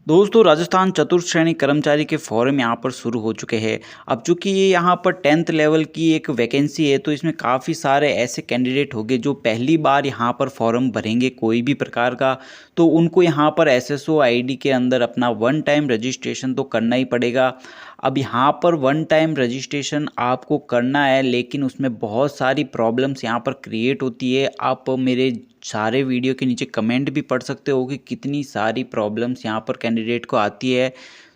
दोस्तों राजस्थान चतुर्थ श्रेणी कर्मचारी के फॉर्म यहाँ पर शुरू हो चुके हैं। अब चूंकि ये यहाँ पर 10th लेवल की एक वैकेंसी है तो इसमें काफ़ी सारे ऐसे कैंडिडेट होंगे जो पहली बार यहाँ पर फॉर्म भरेंगे कोई भी प्रकार का। तो उनको यहाँ पर एसएसओ आईडी के अंदर अपना वन टाइम रजिस्ट्रेशन तो करना ही पड़ेगा। अब यहाँ पर वन टाइम रजिस्ट्रेशन आपको करना है, लेकिन उसमें बहुत सारी प्रॉब्लम्स यहाँ पर क्रिएट होती है। आप मेरे सारे वीडियो के नीचे कमेंट भी पढ़ सकते हो कि कितनी सारी प्रॉब्लम्स यहाँ पर कैंडिडेट को आती है।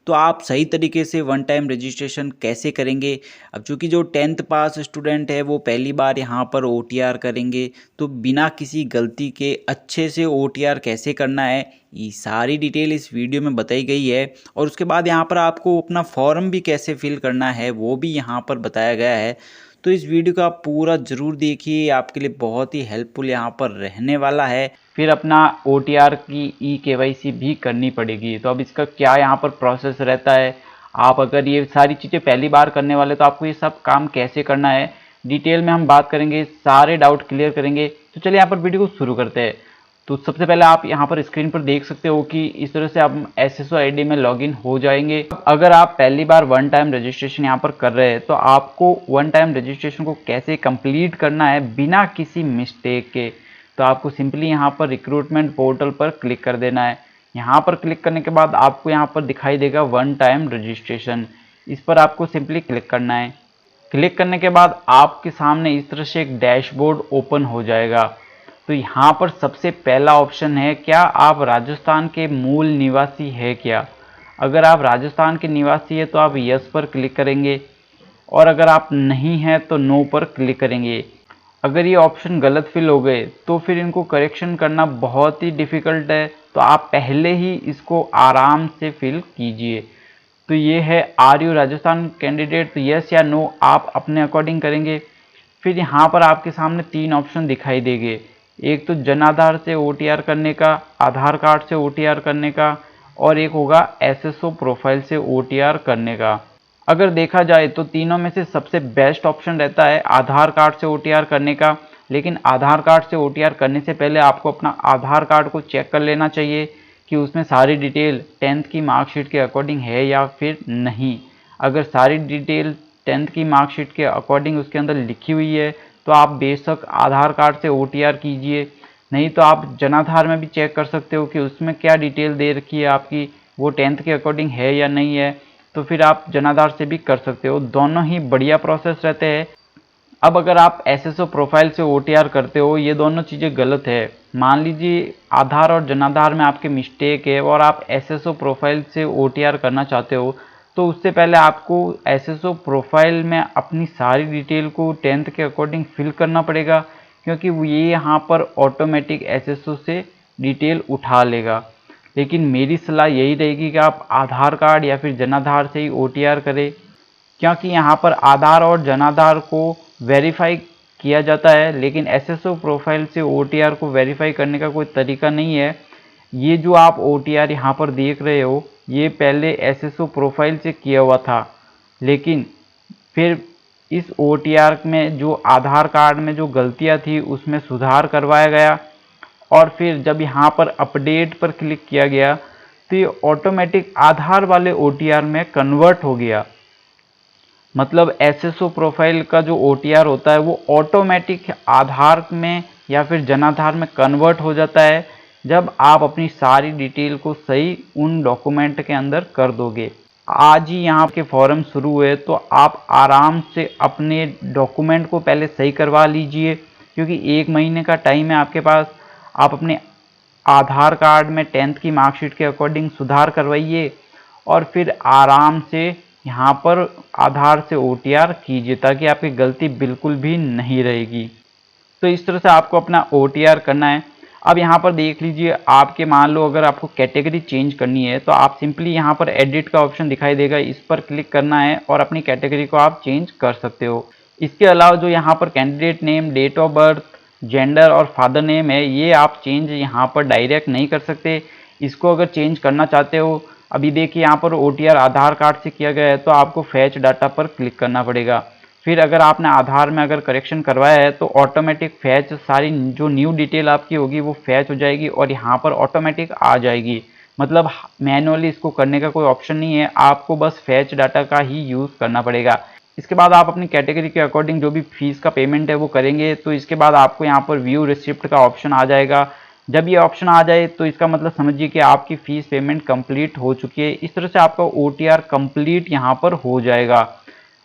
तो आप सही तरीके से वन टाइम रजिस्ट्रेशन कैसे करेंगे? अब चूंकि जो 10th पास स्टूडेंट है वो पहली बार यहाँ पर ओटीआर करेंगे, तो बिना किसी गलती के अच्छे से ओटीआर कैसे करना है, ये सारी डिटेल इस वीडियो में बताई गई है। और उसके बाद यहाँ पर आपको अपना फॉर्म भी कैसे फिल करना है वो भी यहाँ पर बताया गया है। तो इस वीडियो को आप पूरा ज़रूर देखिए, आपके लिए बहुत ही हेल्पफुल यहाँ पर रहने वाला है। फिर अपना OTR की KYC भी करनी पड़ेगी। तो अब इसका क्या यहाँ पर प्रोसेस रहता है, आप अगर ये सारी चीज़ें पहली बार करने वाले तो आपको ये सब काम कैसे करना है डिटेल में हम बात करेंगे, सारे डाउट क्लियर करेंगे। तो चलिए यहाँ पर वीडियो को शुरू करते हैं। तो सबसे पहले आप यहाँ पर स्क्रीन पर देख सकते हो कि इस तरह से आप एसएसओ आईडी में लॉगिन हो जाएंगे। अगर आप पहली बार वन टाइम रजिस्ट्रेशन यहाँ पर कर रहे हैं तो आपको वन टाइम रजिस्ट्रेशन को कैसे कंप्लीट करना है बिना किसी मिस्टेक के, तो आपको सिंपली यहाँ पर रिक्रूटमेंट पोर्टल पर क्लिक कर देना है। यहाँ पर क्लिक करने के बाद आपको यहाँ पर दिखाई देगा वन टाइम रजिस्ट्रेशन, इस पर आपको सिंपली क्लिक करना है। क्लिक करने के बाद आपके सामने इस तरह से एक डैशबोर्ड ओपन हो जाएगा। तो यहाँ पर सबसे पहला ऑप्शन है, क्या आप राजस्थान के मूल निवासी है क्या। अगर आप राजस्थान के निवासी है तो आप यस पर क्लिक करेंगे, और अगर आप नहीं हैं तो नो पर क्लिक करेंगे। अगर ये ऑप्शन गलत फिल हो गए तो फिर इनको करेक्शन करना बहुत ही डिफ़िकल्ट है, तो आप पहले ही इसको आराम से फिल कीजिए। तो ये है आर यू राजस्थान कैंडिडेट, तो यस या नो आप अपने अकॉर्डिंग करेंगे। फिर यहाँ पर आपके सामने तीन ऑप्शन दिखाई देंगे, एक तो जन आधार से ओटीआर करने का, आधार कार्ड से ओटीआर करने का, और एक होगा एसएसओ प्रोफाइल से ओटीआर करने का। अगर देखा जाए तो तीनों में से सबसे बेस्ट ऑप्शन रहता है आधार कार्ड से ओटीआर करने का। लेकिन आधार कार्ड से ओटीआर करने से पहले आपको अपना आधार कार्ड को चेक कर लेना चाहिए कि उसमें सारी डिटेल 10th की मार्कशीट के अकॉर्डिंग है या फिर नहीं। अगर सारी डिटेल 10th की मार्कशीट के अकॉर्डिंग उसके अंदर लिखी हुई है तो आप बेशक आधार कार्ड से ओटीआर कीजिए, नहीं तो आप जनाधार में भी चेक कर सकते हो कि उसमें क्या डिटेल दे रखी है आपकी, वो 10th के अकॉर्डिंग है या नहीं है। तो फिर आप जनाधार से भी कर सकते हो, दोनों ही बढ़िया प्रोसेस रहते हैं। अब अगर आप एसएसओ प्रोफाइल से ओटीआर करते हो, ये दोनों चीज़ें गलत है। मान लीजिए आधार और जनाधार में आपके मिस्टेक है और आप एसएसओ प्रोफाइल से ओटीआर करना चाहते हो, तो उससे पहले आपको एसएसओ प्रोफाइल में अपनी सारी डिटेल को 10th के अकॉर्डिंग फिल करना पड़ेगा, क्योंकि ये यहाँ पर ऑटोमेटिक एसएसओ से डिटेल उठा लेगा। लेकिन मेरी सलाह यही रहेगी कि आप आधार कार्ड या फिर जनाधार से ही ओटीआर करें, क्योंकि यहाँ पर आधार और जनाधार को वेरीफाई किया जाता है, लेकिन एसएसओ प्रोफाइल से ओटीआर को वेरीफाई करने का कोई तरीका नहीं है। ये जो आप ओटीआर यहाँ पर देख रहे हो ये पहले एसएसओ प्रोफाइल से किया हुआ था, लेकिन फिर इस ओटीआर में जो आधार कार्ड में जो गलतियाँ थी उसमें सुधार करवाया गया, और फिर जब यहाँ पर अपडेट पर क्लिक किया गया तो ये ऑटोमेटिक आधार वाले ओटीआर में कन्वर्ट हो गया। मतलब एसएसओ प्रोफाइल का जो ओटीआर होता है वो ऑटोमेटिक आधार में या फिर जनाधार में कन्वर्ट हो जाता है जब आप अपनी सारी डिटेल को सही उन डॉक्यूमेंट के अंदर कर दोगे। आज ही यहाँ के फॉर्म शुरू हुए तो आप आराम से अपने डॉक्यूमेंट को पहले सही करवा लीजिए, क्योंकि 1 महीने का टाइम है आपके पास। आप अपने आधार कार्ड में 10th की मार्कशीट के अकॉर्डिंग सुधार करवाइए और फिर आराम से यहाँ पर आधार से ओटीआर कीजिए, ताकि आपकी गलती बिल्कुल भी नहीं रहेगी। तो इस तरह से आपको अपना ओटीआर करना है। अब यहाँ पर देख लीजिए, आपके मान लो अगर आपको कैटेगरी चेंज करनी है तो आप सिंपली यहाँ पर एडिट का ऑप्शन दिखाई देगा, इस पर क्लिक करना है और अपनी कैटेगरी को आप चेंज कर सकते हो। इसके अलावा जो यहाँ पर candidate name, date of birth, gender और फादर नेम है, ये आप चेंज यहाँ पर डायरेक्ट नहीं कर सकते। इसको अगर चेंज करना चाहते हो, अभी देखिए यहाँ पर ओटीआर आधार कार्ड से किया गया है तो आपको फैच डाटा पर क्लिक करना पड़ेगा। फिर अगर आपने आधार में अगर करेक्शन करवाया है तो ऑटोमेटिक फैच, सारी जो न्यू डिटेल आपकी होगी वो फैच हो जाएगी और यहाँ पर ऑटोमेटिक आ जाएगी। मतलब मैनुअली इसको करने का कोई ऑप्शन नहीं है, आपको बस फैच डाटा का ही यूज़ करना पड़ेगा। इसके बाद आप अपनी कैटेगरी के अकॉर्डिंग जो भी फीस का पेमेंट है वो करेंगे। तो इसके बाद आपको यहाँ पर व्यू रिसिप्ट का ऑप्शन आ जाएगा। जब ये ऑप्शन आ जाए तो इसका मतलब समझिए कि आपकी फ़ीस पेमेंट कंप्लीट हो चुकी है। इस तरह से आपका OTR कंप्लीट यहाँ पर हो जाएगा।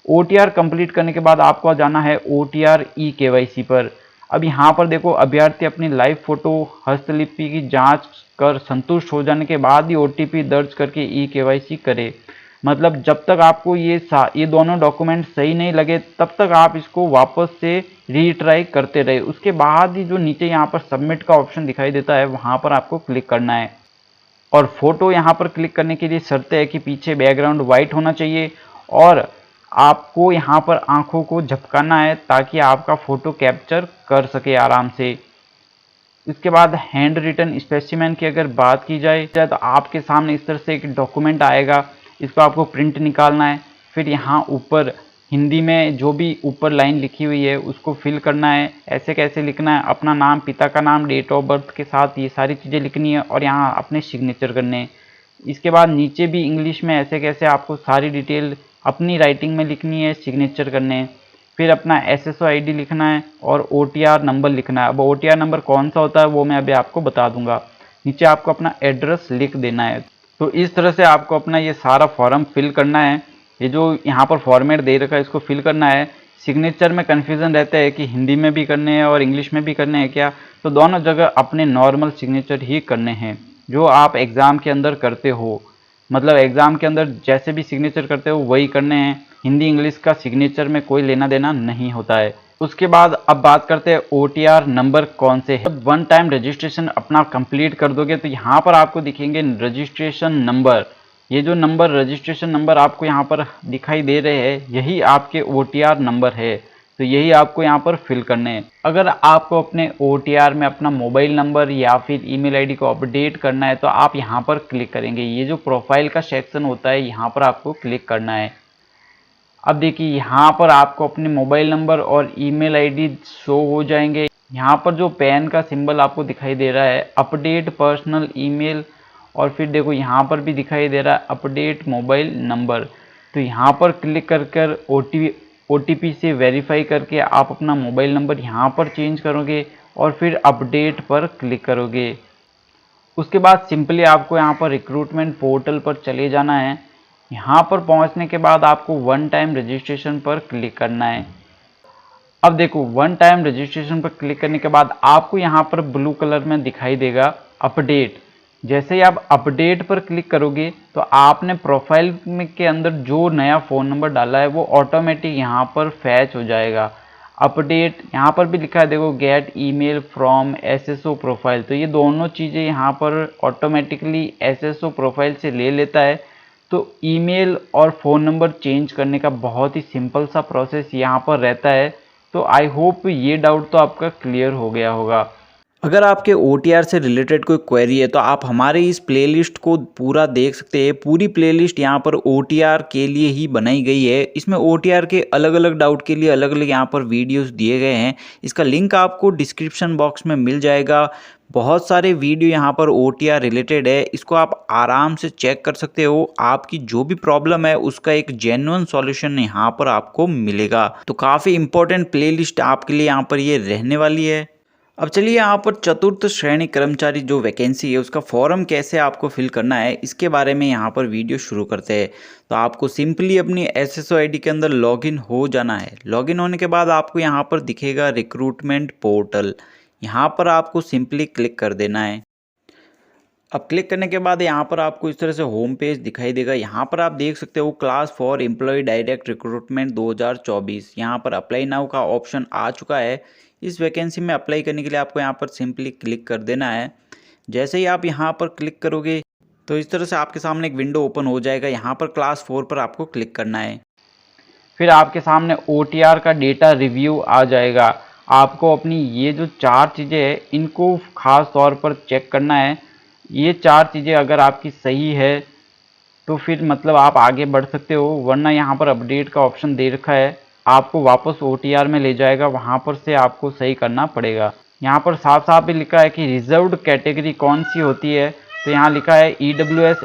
OTR कंप्लीट करने के बाद आपको जाना है OTR E-KYC पर। अब यहाँ पर देखो, अभ्यर्थी अपनी लाइव फोटो हस्तलिपि की जांच कर संतुष्ट हो जाने के बाद ही OTP दर्ज करके E-KYC करे। मतलब जब तक आपको ये दोनों डॉक्यूमेंट सही नहीं लगे तब तक आप इसको वापस से रीट्राई करते रहे। उसके बाद ही जो नीचे यहाँ पर सबमिट का ऑप्शन दिखाई देता है वहाँ पर आपको क्लिक करना है। और फोटो यहाँ पर क्लिक करने के लिए शर्त है कि पीछे बैकग्राउंड वाइट होना चाहिए और आपको यहाँ पर आंखों को झपकाना है ताकि आपका फ़ोटो कैप्चर कर सके आराम से। इसके बाद हैंड रिटन स्पेसिमेन की अगर बात की जाए तो आपके सामने इस तरह से एक डॉक्यूमेंट आएगा, इसको आपको प्रिंट निकालना है। फिर यहाँ ऊपर हिंदी में जो भी ऊपर लाइन लिखी हुई है उसको फिल करना है। ऐसे कैसे लिखना है, अपना नाम, पिता का नाम, डेट ऑफ बर्थ के साथ ये सारी चीज़ें लिखनी है और यहाँ अपने सिग्नेचर करने हैं। इसके बाद नीचे भी इंग्लिश में ऐसे कैसे आपको सारी डिटेल अपनी राइटिंग में लिखनी है, सिग्नेचर करने हैं। फिर अपना SSO ID लिखना है और OTR नंबर लिखना है। अब OTR नंबर कौन सा होता है वो मैं अभी आपको बता दूंगा। नीचे आपको अपना एड्रेस लिख देना है। तो इस तरह से आपको अपना ये सारा फॉर्म फिल करना है। ये जो यहाँ पर फॉर्मेट दे रखा है इसको फिल करना है। सिग्नेचर में कन्फ्यूज़न रहता है कि हिंदी में भी करने हैं और इंग्लिश में भी करने हैं क्या, तो दोनों जगह अपने नॉर्मल सिग्नेचर ही करने हैं जो आप एग्ज़ाम के अंदर करते हो। मतलब एग्ज़ाम के अंदर जैसे भी सिग्नेचर करते हो वही करने हैं। हिंदी इंग्लिश का सिग्नेचर में कोई लेना देना नहीं होता है। उसके बाद अब बात करते हैं OTR नंबर कौन से है। जब वन टाइम रजिस्ट्रेशन अपना कंप्लीट कर दोगे तो यहाँ पर आपको दिखेंगे रजिस्ट्रेशन नंबर। ये जो नंबर रजिस्ट्रेशन नंबर आपको यहाँ पर दिखाई दे रहे हैं यही आपके OTR नंबर है। तो यही आपको यहाँ पर फिल करने हैं। अगर आपको अपने OTR में अपना मोबाइल नंबर या फिर ईमेल आईडी को अपडेट करना है तो आप यहाँ पर क्लिक करेंगे। ये जो प्रोफाइल का सेक्शन होता है यहाँ पर आपको क्लिक करना है। अब देखिए यहाँ पर आपको अपने मोबाइल नंबर और ईमेल आईडी शो हो जाएंगे। यहाँ पर जो पेन का सिंबल आपको दिखाई दे रहा है अपडेट पर्सनल ईमेल, और फिर देखो यहाँ पर भी दिखाई दे रहा है अपडेट मोबाइल नंबर। तो यहाँ पर क्लिक कर OTP से वेरीफाई करके आप अपना मोबाइल नंबर यहाँ पर चेंज करोगे और फिर अपडेट पर क्लिक करोगे। उसके बाद सिंपली आपको यहाँ पर रिक्रूटमेंट पोर्टल पर चले जाना है। यहाँ पर पहुँचने के बाद आपको वन टाइम रजिस्ट्रेशन पर क्लिक करना है। अब देखो वन टाइम रजिस्ट्रेशन पर क्लिक करने के बाद आपको यहाँ पर ब्लू कलर में दिखाई देगा अपडेट। जैसे ही आप अपडेट पर क्लिक करोगे तो आपने प्रोफाइल में के अंदर जो नया फ़ोन नंबर डाला है वो ऑटोमेटिक यहाँ पर फैच हो जाएगा। अपडेट यहाँ पर भी लिखा है देखो gate email from SSO profile. तो ये दोनों चीज़ें यहाँ पर ऑटोमेटिकली SSO प्रोफाइल से ले लेता है। तो ईमेल और फ़ोन नंबर चेंज करने का बहुत ही सिंपल सा प्रोसेस यहाँ पर रहता है। तो आई होप ये डाउट तो आपका क्लियर हो गया होगा। अगर आपके OTR से रिलेटेड कोई क्वेरी है तो आप हमारे इस प्लेलिस्ट को पूरा देख सकते हैं। पूरी प्लेलिस्ट यहाँ पर OTR के लिए ही बनाई गई है। इसमें OTR के अलग अलग डाउट के लिए अलग अलग यहाँ पर वीडियोस दिए गए हैं। इसका लिंक आपको डिस्क्रिप्शन बॉक्स में मिल जाएगा। बहुत सारे वीडियो यहाँ पर OTR रिलेटेड है, इसको आप आराम से चेक कर सकते हो। आपकी जो भी प्रॉब्लम है उसका एक जेन्युइन सॉल्यूशन यहाँ पर आपको मिलेगा। तो काफ़ी इंपॉर्टेंट प्लेलिस्ट आपके लिए यहाँ पर ये रहने वाली है। अब चलिए यहाँ पर चतुर्थ श्रेणी कर्मचारी जो वैकेंसी है उसका फॉर्म कैसे आपको फिल करना है इसके बारे में यहाँ पर वीडियो शुरू करते हैं। तो आपको सिंपली अपनी SSO ID के अंदर लॉगिन हो जाना है। लॉगिन होने के बाद आपको यहाँ पर दिखेगा रिक्रूटमेंट पोर्टल, यहाँ पर आपको सिंपली क्लिक कर देना है। अब क्लिक करने के बाद यहाँ पर आपको इस तरह से होम पेज दिखाई देगा। यहाँ पर आप देख सकते हो क्लास 4 एम्प्लॉय डायरेक्ट रिक्रूटमेंट 2024। यहाँ पर अप्लाई नाउ का ऑप्शन आ चुका है। इस वैकेंसी में अप्लाई करने के लिए आपको यहाँ पर सिंपली क्लिक कर देना है। जैसे ही आप यहाँ पर क्लिक करोगे तो इस तरह से आपके सामने एक विंडो ओपन हो जाएगा। यहाँ पर क्लास 4 पर आपको क्लिक करना है। फिर आपके सामने OTR का डेटा रिव्यू आ जाएगा। आपको अपनी ये जो 4 चीज़ें हैं इनको खास तौर पर चेक करना है। ये 4 चीज़ें अगर आपकी सही है तो फिर मतलब आप आगे बढ़ सकते हो, वरना यहाँ पर अपडेट का ऑप्शन दे रखा है, आपको वापस OTR में ले जाएगा, वहाँ पर से आपको सही करना पड़ेगा। यहाँ पर साफ साफ भी लिखा है कि रिजर्व्ड कैटेगरी कौन सी होती है, तो यहाँ लिखा है EWS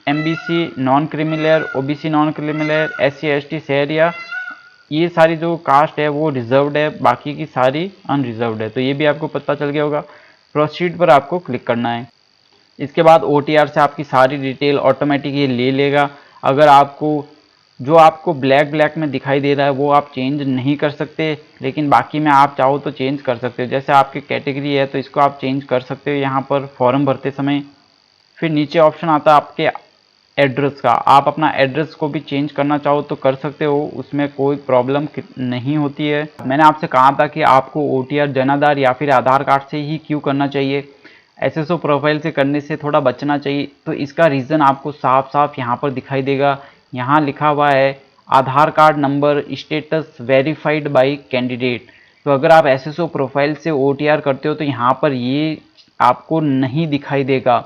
MBC non creamy layer, OBC non creamy layer, SC ST शहरिया, ये सारी जो कास्ट है वो रिजर्व्ड है, बाकी की सारी अनरिजर्व्ड है। तो ये भी आपको पता चल गया होगा। प्रोसीड पर आपको क्लिक करना है। इसके बाद OTR से आपकी सारी डिटेल ऑटोमेटिक ये ले लेगा। अगर आपको ब्लैक में दिखाई दे रहा है वो आप चेंज नहीं कर सकते, लेकिन बाकी में आप चाहो तो चेंज कर सकते हो। जैसे आपकी कैटेगरी है तो इसको आप चेंज कर सकते हो यहाँ पर फॉर्म भरते समय। फिर नीचे ऑप्शन आता है आपके एड्रेस का, आप अपना एड्रेस को भी चेंज करना चाहो तो कर सकते हो, उसमें कोई प्रॉब्लम नहीं होती है। मैंने आपसे कहा था कि आपको OTR जन आधार या फिर आधार कार्ड से ही क्यों करना चाहिए, SSO प्रोफाइल से करने से थोड़ा बचना चाहिए। तो इसका रीज़न आपको साफ साफ यहाँ पर दिखाई देगा। यहाँ लिखा हुआ है Aadhaar card number status verified by candidate. तो अगर आप SSO प्रोफाइल से OTR करते हो तो यहाँ पर ये आपको नहीं दिखाई देगा।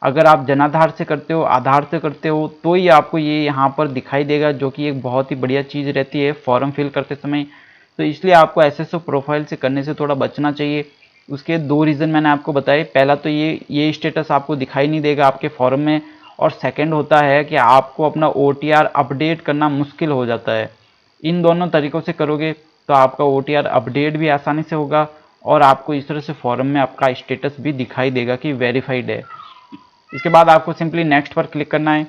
अगर आप जनाधार से करते हो, आधार से करते हो, तो ही आपको ये यहाँ पर दिखाई देगा, जो कि एक बहुत ही बढ़िया चीज़ रहती है फॉर्म फिल करते समय। तो इसलिए आपको SSO प्रोफाइल से करने से थोड़ा बचना चाहिए। उसके 2 रीज़न मैंने आपको बताए। पहला तो ये स्टेटस आपको दिखाई नहीं देगा आपके फॉर्म में, और सेकंड होता है कि आपको अपना OTR अपडेट करना मुश्किल हो जाता है। इन दोनों तरीक़ों से करोगे तो आपका OTR अपडेट भी आसानी से होगा, और आपको इस तरह से फॉर्म में आपका स्टेटस भी दिखाई देगा कि वेरीफाइड है। इसके बाद आपको सिंपली नेक्स्ट पर क्लिक करना है।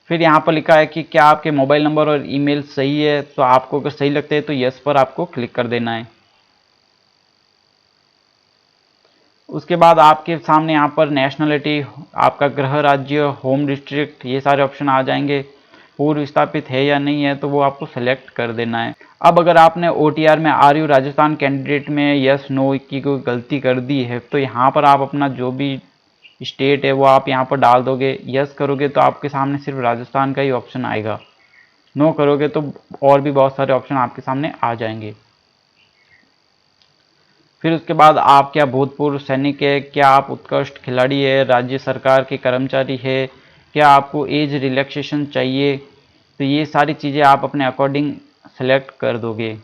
फिर यहाँ पर लिखा है कि क्या आपके मोबाइल नंबर और ईमेल सही है, तो आपको अगर सही लगते हैं तो यस पर आपको क्लिक कर देना है। उसके बाद आपके सामने यहाँ पर नेशनलिटी, आपका गृह राज्य, होम डिस्ट्रिक्ट, ये सारे ऑप्शन आ जाएंगे। पूर्व स्थापित है या नहीं है तो वो आपको सेलेक्ट कर देना है। अब अगर आपने OTR में RU राजस्थान कैंडिडेट में यस नो की कोई गलती कर दी है तो यहाँ पर आप अपना जो भी स्टेट है वो आप यहाँ पर डाल दोगे। यस करोगे तो आपके सामने सिर्फ राजस्थान का ही ऑप्शन आएगा, नो करोगे तो और भी बहुत सारे ऑप्शन आपके सामने आ जाएंगे। फिर उसके बाद आप क्या भूतपूर्व सैनिक है, क्या आप उत्कृष्ट खिलाड़ी है, राज्य सरकार के कर्मचारी है, क्या आपको एज रिलैक्सेशन चाहिए, तो ये सारी चीज़ें आप अपने अकॉर्डिंग सेलेक्ट कर दोगे।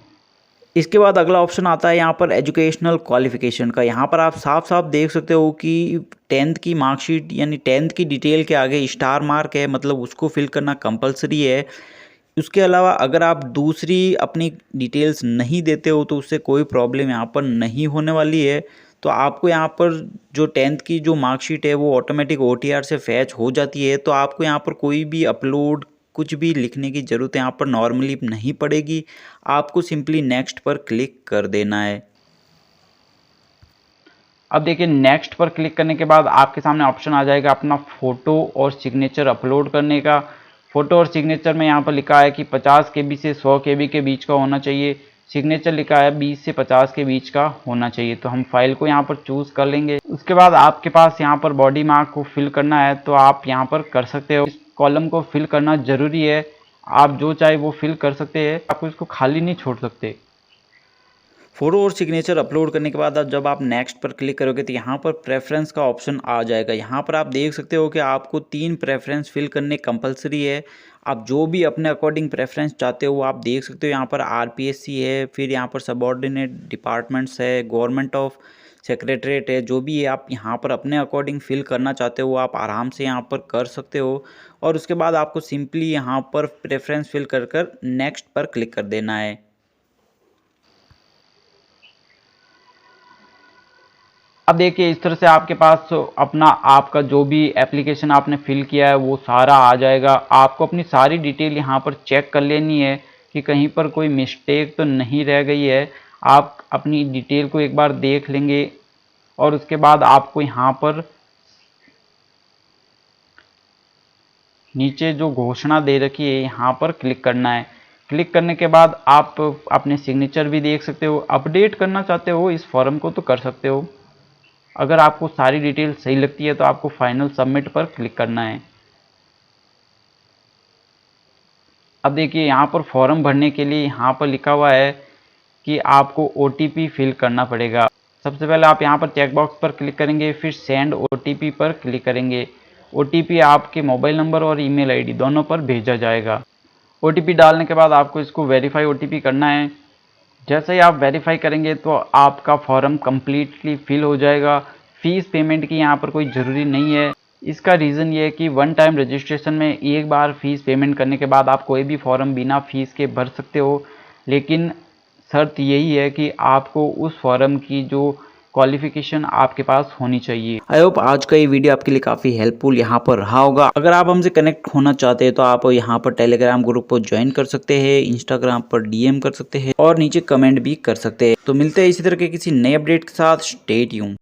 इसके बाद अगला ऑप्शन आता है यहाँ पर एजुकेशनल क्वालिफिकेशन का। यहाँ पर आप साफ साफ देख सकते हो कि 10th की मार्कशीट यानी 10th की डिटेल के आगे स्टार मार्क है, मतलब उसको फिल करना कंपलसरी है। उसके अलावा अगर आप दूसरी अपनी डिटेल्स नहीं देते हो तो उससे कोई प्रॉब्लम यहाँ पर नहीं होने वाली है। तो आपको यहाँ पर जो 10th की जो मार्कशीट है वो ऑटोमेटिक OTR से फैच हो जाती है। तो आपको यहाँ पर कोई भी अपलोड कुछ भी लिखने की ज़रूरत यहाँ पर नॉर्मली नहीं पड़ेगी। आपको सिंपली नेक्स्ट पर क्लिक कर देना है। अब देखिए नेक्स्ट पर क्लिक करने के बाद आपके सामने ऑप्शन आ जाएगा अपना फ़ोटो और सिग्नेचर अपलोड करने का। फ़ोटो और सिग्नेचर में यहाँ पर लिखा है कि 50 KB से 100 KB के बीच का होना चाहिए। सिग्नेचर लिखा है 20 से 50 के बीच का होना चाहिए। तो हम फाइल को यहाँ पर चूज़ कर लेंगे। उसके बाद आपके पास यहाँ पर बॉडी मार्क को फिल करना है तो आप यहाँ पर कर सकते हो। इस कॉलम को फिल करना ज़रूरी है, आप जो चाहे वो फिल कर सकते हैं, आपको इसको खाली नहीं छोड़ सकते। फ़ोटो और सिग्नेचर अपलोड करने के बाद अब जब आप नेक्स्ट पर क्लिक करोगे तो यहाँ पर प्रेफरेंस का ऑप्शन आ जाएगा। यहाँ पर आप देख सकते हो कि आपको 3 प्रेफरेंस फिल करने कंपलसरी है। आप जो भी अपने अकॉर्डिंग प्रेफरेंस चाहते हो वो आप देख सकते हो। यहाँ पर RPSC है, फिर यहाँ पर सबऑर्डिनेट डिपार्टमेंट्स है, गवर्नमेंट ऑफ सेक्रेटरीट है। जो भी है आप यहाँ पर अपने अकॉर्डिंग फिल करना चाहते हो आप आराम से यहाँ पर कर सकते हो। और उसके बाद आपको सिंपली यहाँ पर प्रेफरेंस फिल कर नेक्स्ट पर क्लिक कर देना है। अब देखिए इस तरह से आपके पास अपना आपका जो भी एप्लीकेशन आपने फिल किया है वो सारा आ जाएगा। आपको अपनी सारी डिटेल यहाँ पर चेक कर लेनी है कि कहीं पर कोई मिस्टेक तो नहीं रह गई है। आप अपनी डिटेल को एक बार देख लेंगे और उसके बाद आपको यहाँ पर नीचे जो घोषणा दे रखी है यहाँ पर क्लिक करना है। क्लिक करने के बाद आप अपने सिग्नेचर भी देख सकते हो। अपडेट करना चाहते हो इस फॉर्म को तो कर सकते हो। अगर आपको सारी डिटेल सही लगती है तो आपको फाइनल सबमिट पर क्लिक करना है। अब देखिए यहाँ पर फॉर्म भरने के लिए यहाँ पर लिखा हुआ है कि आपको OTP फिल करना पड़ेगा। सबसे पहले आप यहाँ पर चेकबॉक्स पर क्लिक करेंगे, फिर सेंड OTP पर क्लिक करेंगे। OTP आपके मोबाइल नंबर और ईमेल आईडी दोनों पर भेजा जाएगा। OTP डालने के बाद आपको इसको वेरीफाई OTP करना है। जैसे ही आप वेरीफाई करेंगे तो आपका फॉर्म कम्प्लीटली फिल हो जाएगा। फीस पेमेंट की यहाँ पर कोई ज़रूरी नहीं है। इसका रीज़न ये है कि वन टाइम रजिस्ट्रेशन में एक बार फीस पेमेंट करने के बाद आप कोई भी फॉर्म बिना फीस के भर सकते हो, लेकिन शर्त यही है कि आपको उस फॉर्म की जो क्वालिफिकेशन आपके पास होनी चाहिए। आई होप आज का ये वीडियो आपके लिए काफ़ी हेल्पफुल यहाँ पर रहा होगा। अगर आप हमसे कनेक्ट होना चाहते हैं तो आप यहाँ पर टेलीग्राम ग्रुप को ज्वाइन कर सकते हैं, इंस्टाग्राम पर डीएम कर सकते हैं और नीचे कमेंट भी कर सकते हैं। तो मिलते हैं इसी तरह के किसी नए अपडेट के साथ। Stay tuned.